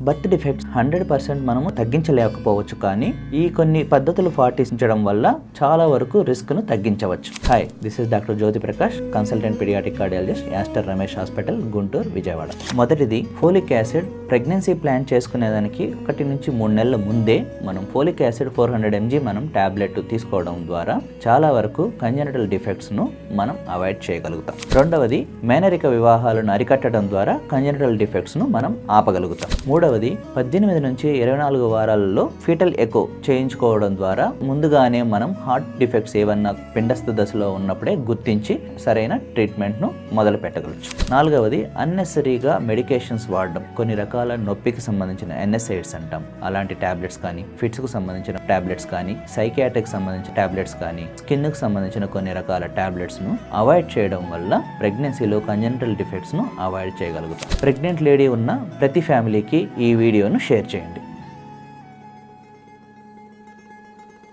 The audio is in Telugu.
బర్త్ డిఫెక్ట్స్ 100% మనము తగ్గించలేకపోవచ్చు, కానీ ఈ కొన్ని పద్ధతులు పాటించడం వల్ల చాలా వరకు రిస్క్ను తగ్గించవచ్చు. Hi, this is doctor Jyoti Prakash, consultant pediatric cardiologist, Aster Ramesh hospital, Guntur, Vijayawada. మొదటిది ఫోలిక్ యాసిడ్. ప్రెగ్నెన్సీ ప్లాన్ చేసుకునేదానికి 1 నుంచి 3 నెలల ముందే మనం ఫోలిక్ యాసిడ్ 400 mg మనం టాబ్లెట్ తీసుకోవడం ద్వారా చాలా వరకు కంజెనిటల్ డిఫెక్ట్స్ను మనం అవాయిడ్ చేయగలుగుతాం. రెండవది మేనరిక వివాహాలను అరికట్టడం ద్వారా కంజెనిటల్ డిఫెక్ట్స్ను మనం ఆపగలుగుతాం. మూడవది 18 నుంచి 24 వారాలలో ఫీటల్ ఎకో చేయించుకోవడం ద్వారా ముందుగానే మనం హార్ట్ డిఫెక్ట్స్ ఏమన్నా పిండస్థ దశలో ఉన్నప్పుడే గుర్తించి సరైన ట్రీట్మెంట్ను మొదలు పెట్టగలచ్చు. నాలుగవది అన్నెసరీగా మెడికేషన్స్ వాడడం. కొన్ని రకాల నొప్పికి సంబంధించిన NSAIDs అంటాం, అలాంటి టాబ్లెట్స్ కానీ, ఫిట్స్కు సంబంధించిన టాబ్లెట్స్ కానీ, సైకియాట్రిక్ సంబంధించిన టాబ్లెట్స్ కానీ, స్కిన్కు సంబంధించిన కొన్ని రకాల టాబ్లెట్స్ను అవాయిడ్ చేయడం వల్ల ప్రెగ్నెన్సీలో కంజెనిటల్ డిఫెక్ట్స్ను అవాయిడ్ చేయగలుగుతాం. ప్రెగ్నెంట్ లేడీ ఉన్న ప్రతి ఫ్యామిలీకి ఈ వీడియోను షేర్ చేయండి.